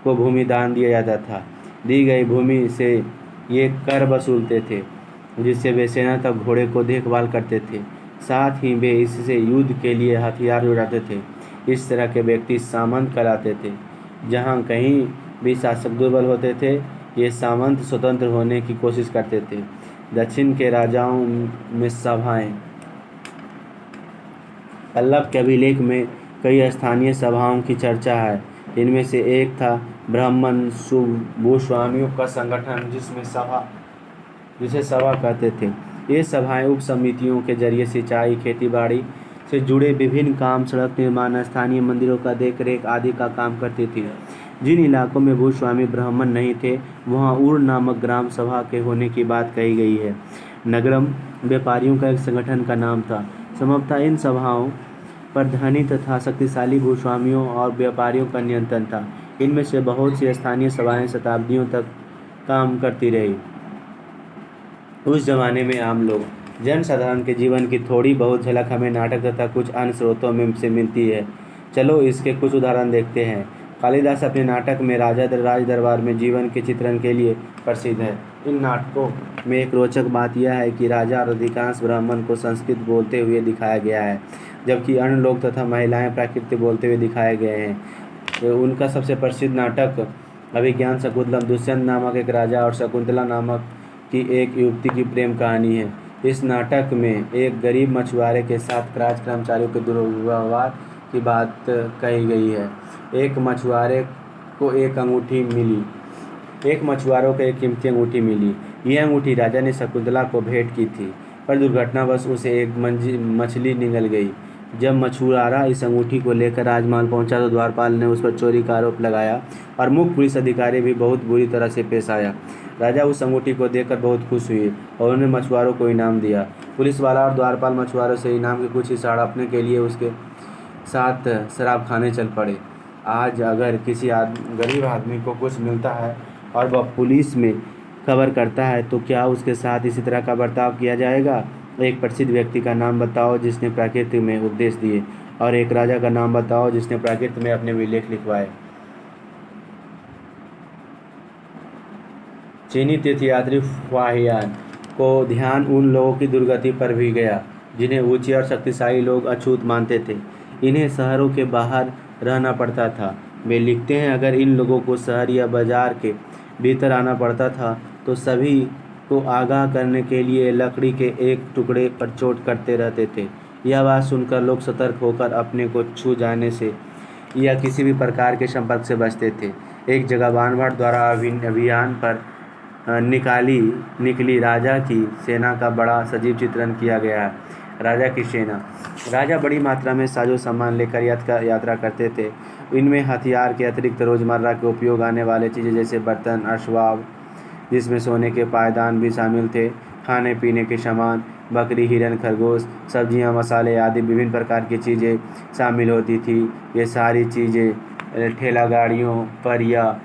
को भूमि दान दिया जाता था। दी गई भूमि से ये कर वसूलते थे, जिससे वे सेना तक घोड़े को देखभाल करते थे। साथ ही वे इससे युद्ध के लिए हथियार जुटाते थे। इस तरह के व्यक्ति सामंत कहलाते थे। जहाँ कहीं भी शासक दुर्बल होते थे, ये सामंत स्वतंत्र होने की कोशिश करते थे। दक्षिण के राजाओं में सभाएं। पल्लव के अभिलेख में कई स्थानीय सभाओं की चर्चा है। इनमें से एक था ब्राह्मण भूस्वामियों का संगठन, जिसे सभा कहते थे। ये सभाएं उप समितियों के जरिए सिंचाई, खेतीबाड़ी से जुड़े विभिन्न काम, सड़क निर्माण, स्थानीय मंदिरों का देखरेख आदि का काम करती थी। जिन इलाकों में भूस्वामी ब्राह्मण नहीं थे, वहाँ उर नामक ग्राम सभा के होने की बात कही गई है। नगरम व्यापारियों का एक संगठन का नाम था। संभवतः इन सभाओं पर धनी तथा शक्तिशाली भूस्वामियों और व्यापारियों का नियंत्रण था। इनमें से बहुत सी स्थानीय सभाएं शताब्दियों तक काम करती रही। उस जमाने में आम लोग, जनसाधारण के जीवन की थोड़ी बहुत झलक हमें नाटक तथा कुछ अन्य स्रोतों में से मिलती है। चलो इसके कुछ उदाहरण देखते हैं। कालिदास अपने नाटक में राज दरबार में जीवन के चित्रण के लिए प्रसिद्ध है। इन नाटकों में एक रोचक बात यह है कि राजा और अधिकांश ब्राह्मण को संस्कृत बोलते हुए दिखाया गया है, जबकि अन्य लोग तथा महिलाएं प्राकृत बोलते हुए दिखाए गए हैं। तो उनका सबसे प्रसिद्ध नाटक अभिज्ञान शकुंतलम दुष्यंत नामक एक राजा और शकुंतला नामक की एक युवती की प्रेम कहानी है। इस नाटक में एक गरीब मछुआरे के साथ राज कर्मचारियों के दुर्व्यवहार की बात कही गई है। एक मछुआरे को एक कीमती अंगूठी मिली। यह अंगूठी राजा ने शकुंतला को भेंट की थी, पर दुर्घटनावश उसे एक मछली निगल गई। जब मछुआरा इस अंगूठी को लेकर राजमहल पहुंचा तो द्वारपाल ने उस पर चोरी का आरोप लगाया और मुख्य पुलिस अधिकारी भी बहुत बुरी तरह से पेश आया। राजा उस अंगूठी को देखकर बहुत खुश हुए और उन्होंने मछुआरों को इनाम दिया। पुलिस वाला और द्वारपाल मछुआरों से इनाम के कुछ हिस्सा हड़पने के लिए उसके साथ शराब खाने चल पड़े। आज अगर किसी गरीब आदमी को कुछ मिलता है और वह पुलिस में खबर करता है, तो क्या उसके साथ इसी तरह का बर्ताव किया जाएगा? एक प्रसिद्ध व्यक्ति का नाम बताओ जिसने प्राकृत में उपदेश दिए, और एक राजा का नाम बताओ जिसने प्राकृत में अपने विलेख लिखवाए। चीनी तीर्थयात्री फाहियान को ध्यान उन लोगों की दुर्गति पर भी गया जिन्हें ऊंचे और शक्तिशाली लोग अछूत मानते थे। इन्हें शहरों के बाहर रहना पड़ता था। वे लिखते हैं, अगर इन लोगों को शहर या बाजार के भीतर आना पड़ता था तो सभी को आगाह करने के लिए लकड़ी के एक टुकड़े पर चोट करते रहते थे। यह बात सुनकर लोग सतर्क होकर अपने को छू जाने से या किसी भी प्रकार के संपर्क से बचते थे। एक जगह बाणभट्ट द्वारा अभियान पर निकली राजा की सेना का बड़ा सजीव चित्रण किया गया है। राजा की सेना। राजा बड़ी मात्रा में साजो सामान लेकर यात्रा करते थे। इनमें हथियार के अतिरिक्त रोजमर्रा के उपयोग आने वाले चीज़ें जैसे बर्तन, असबाब, जिसमें सोने के पायदान भी शामिल थे, खाने पीने के सामान, बकरी, हिरन, खरगोश, सब्जियां, मसाले आदि विभिन्न प्रकार की चीज़ें शामिल होती थी। ये सारी चीज़ें ठेला गाड़ियों पर या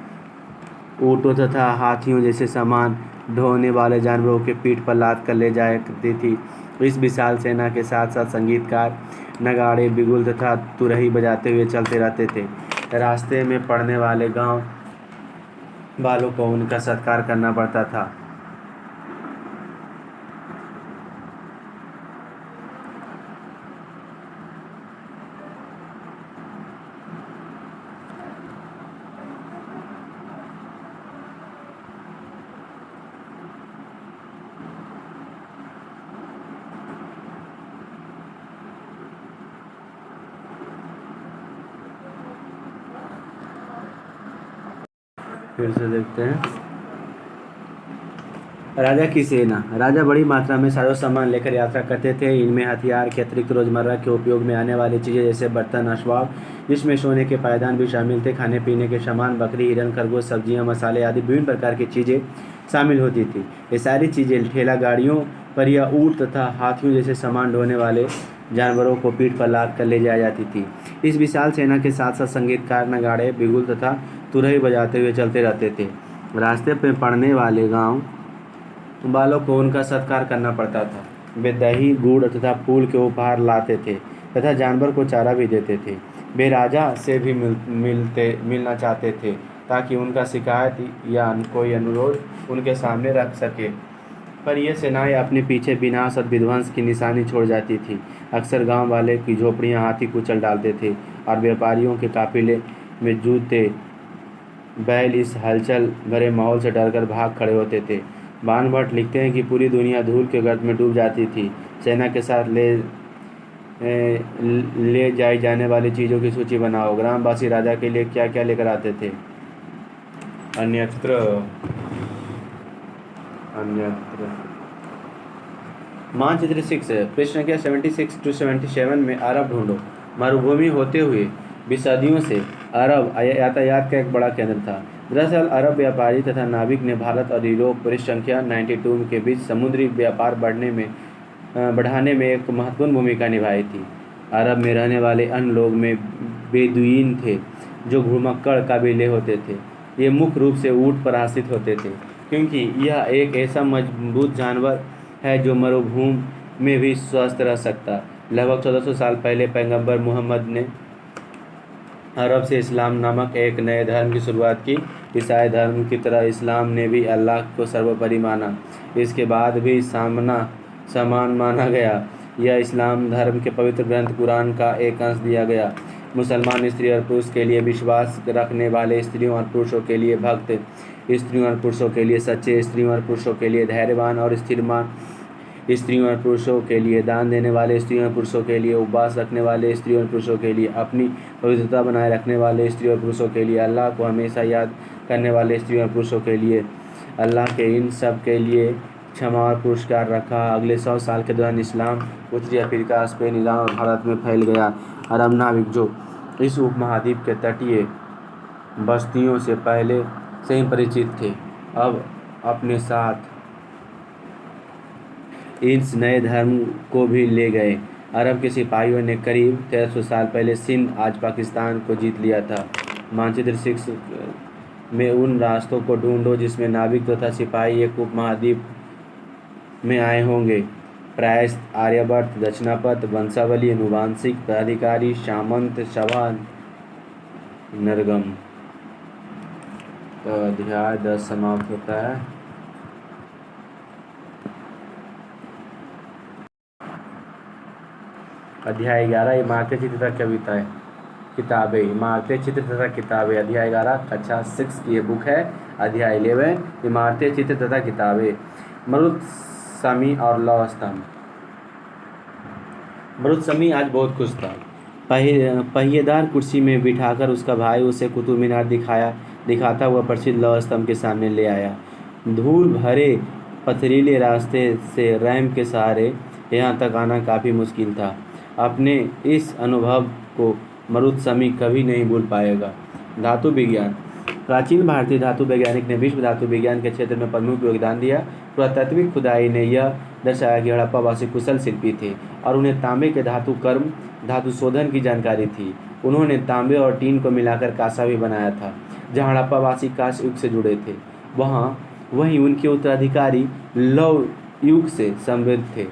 ऊँटों तथा हाथियों जैसे सामान ढोने वाले जानवरों के पीठ पर लाद कर ले जाया करती थी। इस विशाल सेना के साथ साथ संगीतकार नगाड़े, बिगुल तथा तुरही बजाते हुए चलते रहते थे। रास्ते में पड़ने वाले गांव वालों को उनका सत्कार करना पड़ता था। फिर से देखते हैं। राजा की सेना। राजा बड़ी मात्रा में साजो सामान लेकर यात्रा करते थे। इनमें हथियार के अतिरिक्त रोजमर्रा के उपयोग में आने वाली चीज़ें जैसे बर्तन, असबाब, जिसमें सोने के पायदान भी शामिल थे, खाने पीने के सामान, बकरी, हिरन, खरगोश, सब्जियां, मसाले आदि विभिन्न प्रकार की चीज़ें शामिल होती थी। ये सारी चीज़ें ठेला गाड़ियों पर यह ऊँट तथा हाथियों जैसे सामान ढोने वाले जानवरों को पीठ पर लाद कर ले जाई जाती थी। इस विशाल सेना के साथ साथ संगीतकार नगाड़े, बिगुल तथा तुरही बजाते हुए चलते रहते थे। रास्ते में पड़ने वाले गांव वालों को उनका सत्कार करना पड़ता था। वे दही, गुड़ तथा फूल के उपहार लाते थे तथा जानवर को चारा भी देते थे। वे राजा से भी मिलना चाहते थे ताकि उनका शिकायत या कोई अनुरोध उनके सामने रख सके, पर यह सेनाएं अपने पीछे विनाश और विध्वंस की निशानी छोड़ जाती थी। अक्सर गांव वाले की झोपड़ियां हाथी कुचल डालते थे और व्यापारियों के काफिले में जूते बैल इस हलचल भरे माहौल से डरकर भाग खड़े होते थे। बाणभट्ट लिखते हैं कि पूरी दुनिया धूल के गर्त में डूब जाती थी। सेना के साथ ले जाई जाने वाली चीज़ों की सूची बनाओ। ग्रामवासी राजा के लिए क्या क्या लेकर आते थे? अन्यत्र मानचित्र 6 पृष्ठ संख्या 76 to 77 में अरब ढूंढो। मरुभूमि होते हुए सदियों से अरब यातायात का एक बड़ा केंद्र था। दरअसल अरब व्यापारी तथा नाविक ने भारत और यूरोप पृष्ठ संख्या 92 के बीच समुद्री व्यापार बढ़ाने में एक महत्वपूर्ण भूमिका निभाई थी। अरब में रहने वाले अन्य लोग में बेदुइन थे जो घुमक्कड़ काबिले होते थे। ये मुख्य रूप से ऊँट पर आश्रित होते थे क्योंकि यह एक ऐसा मजबूत जानवर है जो मरुभूमि में भी स्वस्थ रह सकता। लगभग 1400 साल पहले पैगंबर मुहम्मद ने अरब से इस्लाम नामक एक नए धर्म की शुरुआत की। ईसाई धर्म की तरह इस्लाम ने भी अल्लाह को सर्वोपरि माना। इसके बाद भी समान माना गया। यह इस्लाम धर्म के पवित्र ग्रंथ कुरान का एक अंश दिया गया। मुसलमान स्त्री और पुरुष के लिए विश्वास रखने वाले, स्त्रियों और पुरुषों के लिए भक्त, स्त्रियों और पुरुषों के लिए सच्चे, स्त्रियों और पुरुषों के लिए धैर्यवान और स्थिरमान, स्त्रियों और पुरुषों के लिए दान देने वाले, स्त्रियों और पुरुषों के लिए उपवास रखने वाले, स्त्रियों और पुरुषों के लिए अपनी पवित्रता बनाए रखने वाले, स्त्रियों और पुरुषों के लिए अल्लाह को हमेशा याद करने वाले, स्त्रियों और पुरुषों के लिए अल्लाह के इन सब के लिए क्षमा और पुरस्कार रखा। अगले 100 साल के दौरान इस्लाम उत्तरी अफ्रीका, स्पेन, ईरान और भारत में फैल गया। अरब नाविक जो इस उपमहाद्वीप के तटीय बस्तियों से पहले से ही परिचित थे, अब अपने साथ इस नए धर्म को भी ले गए। अरब के सिपाहियों ने करीब 1300 साल पहले सिंध, आज पाकिस्तान, को जीत लिया था। मानचित्र 6 में उन रास्तों को ढूंढो जिसमें नाविक तथा सिपाही एक उपमहाद्वीप में आए होंगे। प्रायः आर्यभट्ट, दक्षिणापथ, वंशावली, आनुवांशिक प्राधिकारी, सामंत, सभा, नरगम। तो अध्याय 10 समाप्त होता है। अध्याय 11 इमारतें, चित्र तथा कविताएं, किताबें। इमारतें, चित्र तथा किताबें। अध्याय 11 कक्षा 6 की ये बुक है। अध्याय 11 इमारतें, चित्र तथा किताबें। मरुत्समी और लौह स्तंभ। मरुत्समी आज बहुत खुश था। पहिएदार कुर्सी में बिठाकर उसका भाई उसे कुतुब मीनार दिखाता हुआ प्रसिद्ध लौह स्तंभ के सामने ले आया। धूल भरे पथरीले रास्ते से रैंप के सहारे यहाँ तक आना काफ़ी मुश्किल था। अपने इस अनुभव को मरुत्समी कभी नहीं भूल पाएगा। धातु विज्ञान। प्राचीन भारतीय धातु वैज्ञानिक ने विश्व धातु विज्ञान के क्षेत्र में प्रमुख योगदान दिया। पुरातात्विक खुदाई ने यह दर्शाया कि हड़प्पावासी कुशल शिल्पी थे और उन्हें तांबे के धातु कर्म, धातु शोधन की जानकारी थी। उन्होंने तांबे और टीन को मिलाकर कांसा भी बनाया था। जहाँ हड़प्पावासी कांस्य युग से जुड़े थे, वहीं उनके उत्तराधिकारी लौह युग से समृद्ध थे।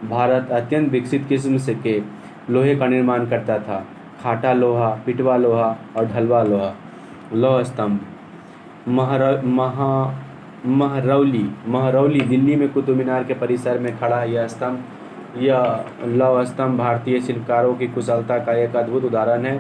भारत अत्यंत विकसित किस्म से के लोहे का निर्माण करता था। खाटा लोहा, पिटवा लोहा और ढलवा लोहा। लौह स्तंभ। महरौली दिल्ली में कुतुब मीनार के परिसर में खड़ा यह लौह स्तंभ भारतीय शिल्पकारों की कुशलता का एक अद्भुत उदाहरण है।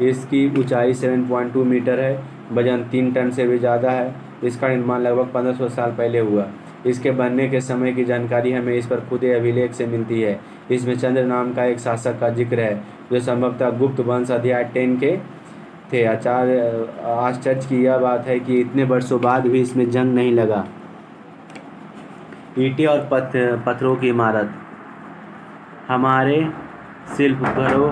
इसकी ऊंचाई 7.2 मीटर है, वजन 3 टन से भी ज़्यादा है। इसका निर्माण लगभग 1500 साल पहले हुआ। इसके बनने के समय की जानकारी हमें इस पर खुदे अभिलेख से मिलती है। इसमें चंद्र नाम का एक शासक का जिक्र है जो संभवतः गुप्त वंश अध्याय 10 के थे। आश्चर्य की यह बात है कि इतने वर्षों बाद भी इसमें जंग नहीं लगा। ईंटें और पत्थरों की इमारत। हमारे शिल्पकारों